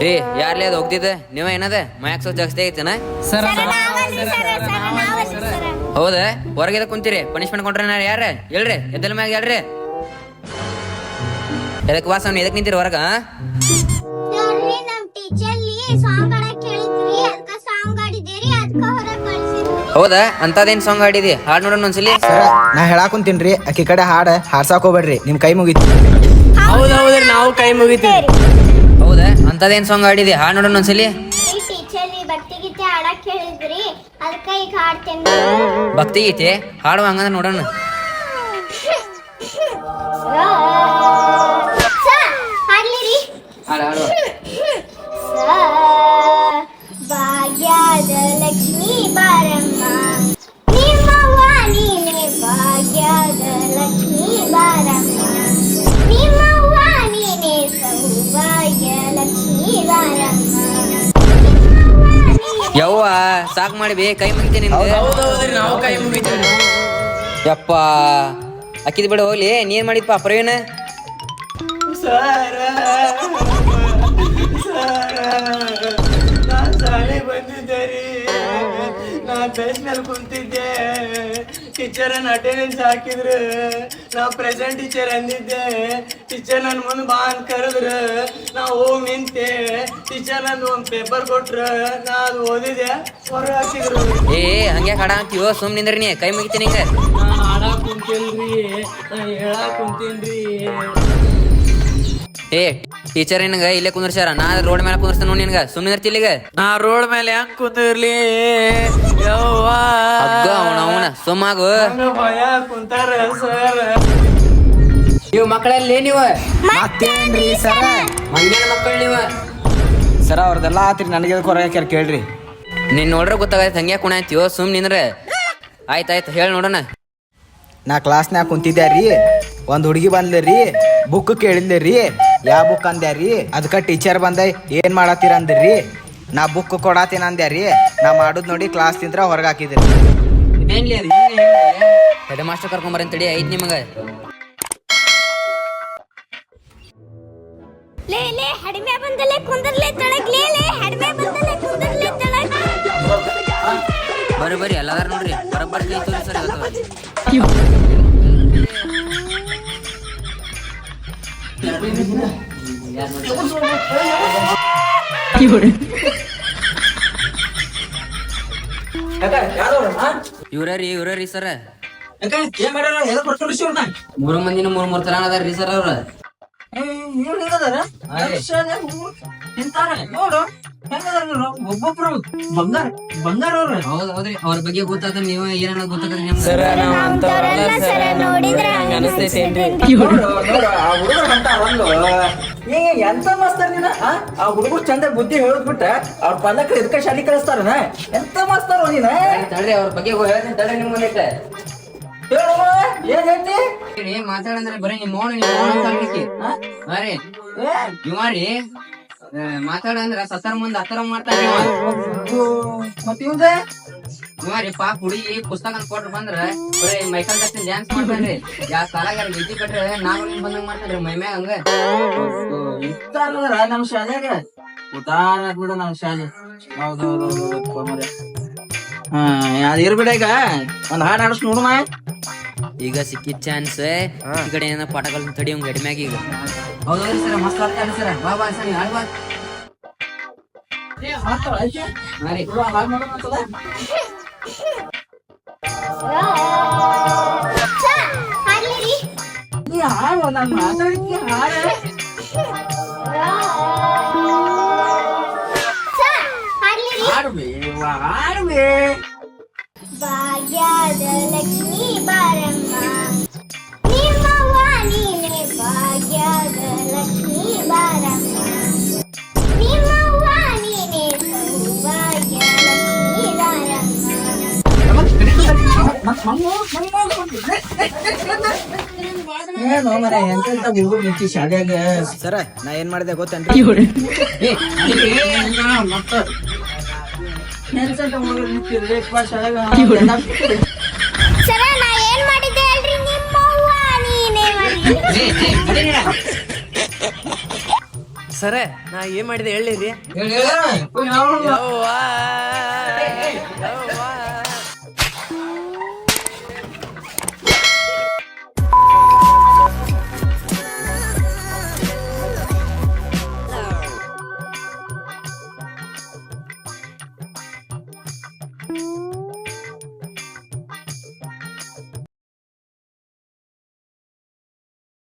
ಏ ಯಾರ್ಲಿ ಅದು ಹೋಗ್ತಿದ್ದೆ ನೀವ ಏನದ ಮಯಾಕ್ ಸ್ವಲ್ಪ ಜಾಸ್ತಿ ಐತೆನ ಹೌದಾ ಹೊರಗೆ ಕುಂತೀರಿ ಪನಿಷ್ಮೆಂಟ್ ಕೊಟ್ರೆ ನಾ ಯಾರ ಹೇಳ್ರಿ ಎದ್ದಲ ಮ್ಯಾಗ ಹೇಳ್ರಿ ಎದಕ್ ವಾಸ ಎದಕ್ ನಿಂತೀರಿ ಹೊರಗ ಹೌದಾ ಅಂತದೇನ್ ಸಾಂಗ್ ಹಾಡಿದಿ ಹಾಡ್ ನೋಡೋಣ ಒಂದ್ಸಲಿ ನಾ ಹೇಳಾಕ್ ಕುಂತೀನ್ರಿ ಅಕ್ಕಿ ಕಡೆ ಹಾಡ್ಸಾಕ್ ಹೋಗ್ಬೇಡ್ರಿ ನಿಮ್ ಕೈ ಮುಗಿತು. ಹೌದೌದ್ರಿ ನಾವು ಕೈ ಮುಗಿತೀವಿ. ಹೌದಾ ಅಂತದೇನ್ ಸಾಂಗ್ ಹಾಡಿದಿ ಹಾಡ್ ನೋಡೋಣ ಒಂದ್ಸಲಿ. ಭಕ್ತಿ ಗೀತೆ ಹಾಡುವ ಹಂಗಂದ್ರೆ ನೋಡೋಣ. ಭಾಗ್ಯದ ಲಕ್ಷ್ಮೀ ಬಾರಮ್ಮ ನಿಮ್ಮವ್ವ ನೀನೆ ಭಾಗ್ಯದ ಲಕ್ಷ್ಮೀ ಬಾರಮ್ಮ ನಿಮ್ಮವ್ವ ನೀನೆ ಸೌಭಾಗ್ಯ ಲಕ್ಷ್ಮೀ ಬಾರಮ್ಮ ಯವ್ವ ಸಾಕ್ ಮಾಡಿ ಕೈ ಮುಗಿತೀನಿ ಹೌದೌದ್ರಿ ನಾವು ಕೈ ಮುಗಿತೀವಿ. ಯಪ್ಪ ಅಕ್ಕಿದ್ ಬಿಡ ಹೋಗ್ಲಿ ನೀನ್ ಮಾಡಿದ್ಪ ಪ್ರವೀಣ ನಾ ಶಾಲೆ ಬಂದಿದ್ದೆ ರೀ. ನಾ ಬೆಂಚ್ ಮೇಲೆ ಕುಂತಿದ್ದೆ. ಟೀಚರ್ ಅಟೆಂಡೆನ್ಸ್ ಹಾಕಿದ್ರು. ನಾ ಪ್ರೆಸೆಂಟ್ ಟೀಚರ್ ಅಂದಿದ್ದೆ. ಟೀಚರ್ ನನ್ ಮುಂದೆ ಬಾ ಅಂತ ಕರೆದ್ರು. ನಾ ಹೋಗಿ ನಿಂತೆ. ಟೀಚರ್ ನಂದು ಒಂದ್ ಪೇಪರ್ ಕೊಟ್ರು. ನಾ ಅದು ಓದಿದೆ ಹೊರ ಹಾಕಿದ್ರು. ಏ ಹಂಗೆ ಹಾಡ ಅಂತೀವೋ ಸುಮ್ ನಿಂದ್ರಿ ನೀ ಕೈ ಮುಗಿತೀನಿ ಹಿಂಗ. ನಾ ಹಾಡಾಕ್ ಕುಂತಿಲ್ರಿ, ನಾ ಹೇಳಾಕ್ ಕುಂತೀನ್ರಿ. ಏ ಟೀಚರ್ ನಿನಗ ಇಲ್ಲೇ ಕುಂದ್ರಸ್ಯಾರ ನಾ ರೋಡ್ ಮೇಲೆ ಕುಂದ್ರಸ್ತೇನೆ ನೋಡಿ ನಿನಗ ಸುಮ್ಮನೆ ಇರ್ತಿಲ್ಲಿಗ ನಾ ರೋಡ್ ಮೇಲೆ ಹೆಂಗ್ ಕುಂತಿರ್ಲಿ ಯವ್ವಾ ಅವನ ಸುಮ್ಮಾಗು ಭಯ ಕುಂತಾರ ಸರ್. ನೀವು ಮಕ್ಕಳಲ್ಲಿ ನೀವು ಮತ್ತೇನ್ರಿ ಸರ ಮಂಗ್ಯಾನ ಮಕ್ಕಳು ನೀವು ಸರ ಅವ್ರದೆಲ್ಲ ಆತ್ರಿ ನನಗೆ ಕೊರ ಕೇಳ್ರಿ. ನೀನ್ ನೋಡ್ರ ಗೊತ್ತಾಗತ್ತೆ ಹಂಗೆ ಕುಣ ಅಂತೀವೋ ಸುಮ್ ನಿಂದ್ರೆ ಆಯ್ತಾಯ್ತು ಹೇಳಿ ನೋಡೋಣ. ನಾ ಕ್ಲಾಸ್ನ್ಯಾಗ ಕುಂತಿದ್ದೆ ರೀ, ಒಂದ್ ಹುಡುಗಿ ಬಂದ್ಲರಿ, ಬುಕ್ ಕೇಳಿದ್ರಿ, ಯಾವ ಬುಕ್ ಅಂದ್ಯಾರಿ. ಅದಕ್ಕ ಟೀಚರ್ ಬಂದ ಏನ್ ಮಾಡತ್ತೀರ ಅಂದ್ರಿ. ನಾ ಬುಕ್ ಕೊಡಾತೀನಿ ಅಂದ್ಯಾರಿ. ನಾ ಮಾಡುದ್ ನೋಡಿ ಕ್ಲಾಸ್ ತಿಂದ್ರ ಹೊರಗೆ ಹಾಕಿದ್ರಿ. ಹೆಡ್ ಮಾಸ್ಟರ್ ಕರ್ಕೊಂಬರಂತಡಿ ಐತ್ ನಿಮಗ. ಲೇ ಲೇ ಹಡಿಮೆ ಬಂದಲೆ ಕುಂದರ್ಲೆ ತಳಗ್ ಲೇ ಲೇ ಹಡಿಮೆ ಬಂದಲೆ ಕುಂದರ್ಲೆ ತಳಗ್ ಬರ್ರಿ ಎಲ್ಲಾರ ನೋಡ್ರಿ ಬರಬ್ಬರ್ ಕೈ ತೋರಿಸ್ರಿ ಇವ್ರೀ ಸರ ಮೂರು ಮಂದಿನ ಮೂರ್ ತರ ಅದಾರ್ರಿ ಸರ್ ಅವ್ರ. ಒಬ್ಬೊಬ್ರು ಬಂಗಾರ ಹೌದ್ರಿ ಅವ್ರ ಬಗ್ಗೆ ಗೊತ್ತಾದ ನೀವ ಏನ ಗೊತ್ತಾಗ ಎಂತ ಮಾಸ್ತರ್ ನೀನ ಆ ಹುಡುಗರು ಚಂದ ಬುದ್ಧಿ ಹೇಳದ್ಬಿಟ್ಟ ಅವ್ರ ಪಲ್ಲಕ್ಕ ಇದಕ್ಕ ಶಾಲಿ ಕಳಿಸ್ತಾರನ ಎಂತ ಮಾಸ್ತರ್ ನೀನ ತಡ್ರಿ ಅವ್ರ ಬಗ್ಗೆ ಹೇಳ್ತೀನಿ ತಡ್ರಿ ನಿಮ್ ಮುಂದೆ ಏನ್ ಹೇಳ್ತಿ ಮಾತಾಡಂದ್ರೆ ಬರೀ ನಿಮ್ ಇವಾರಿ ಮಾತಾಡಂದ್ರ ಸತ್ತಾರ ಮುಂದೆ ಹತ್ತರ ಮಾಡ್ತಾರ ಮತ್ತ ಇವ್ದೆ ಇವಾರಿ ಪಾಪ ಹುಡುಗಿ ಪುಸ್ತಕ ಕೊಟ್ರು ಬಂದ್ರ ಬರೀ ಮೈಕಲ್ ಜಾಕ್ಸನ್ ಡ್ಯಾನ್ಸ್ ಮಾಡ್ತಾನ್ರಿ. ಯಾ ಕಾಲಾಗಾರ ಗೆಜ್ಜಿ ಕಟ್ರೆ ನಾವು ಬಂದಂಗ ಮಾಡ್ತಾನ್ರಿ ಮೈಮ್ಯಾಗ ಹಂಗ ಇತ್ತಾರ ನಮ್ ಶಾಲ್ಯಾಗ ಉದಾರ ಬಿಡು ನಮ್ ಶಾಲೆ. ಹೌದೌದೌದು ಅದ್ ಇರ್ಬಿಡ. ಈಗ ಒಂದ್ ಹಾಡ್ ಆಡಸ್ ನೋಡುಮ. ಈಗ ಸಿಕ್ಕಿದ ಚಾನ್ಸ್ ಈ ಕಡೆ ಏನ ಪಾಠಗಳು ತಡಿ ಅವ್ನ ಗಡಿ ಮ್ಯಾಗ ಈಗ. ಹೌದೌದ್ರಿ ಸರ್ ಮಸ್ತ್ ಆಗ್ತಾನೆ ಸರ್ ಬಾ ಬಾ ಸರಿ ಆಡ್ಬಾ ಭಾಗ್ಯದ ಲಕ್ಷ್ಮೀ ಬಾರಮ್ಮ ನಿಮ್ಮವ್ವ ನೀನೆ ಭಾಗ್ಯದ ಲಕ್ಷ್ಮೀ ಬಾರಮ್ಮ ನಿಮ್ಮವ್ವ ನೀನೆ ಸೌಭಾಗ್ಯ ಲಕ್ಷ್ಮೀ ಬಾರಮ್ಮ. ಶಾಲ್ಯಾಗ ಸರ ನಾ ಏನ್ ಮಾಡಿದೆ ಗೊತ್ತೇನ್ರಿ. ಸರ ನಾ ಏನ್ ಮಾಡಿದ್ದೆ ಅಲ್ರಿ ನಿಮ್ಮವ್ವ ನೀನೇ ಮಾಡಿದ್ದೆ. ಸರ ನಾ ಏನ್ ಮಾಡಿದೆ ಹೇಳಿರಿ ಹೇಳಿ ಹೇಳ ಯಾವ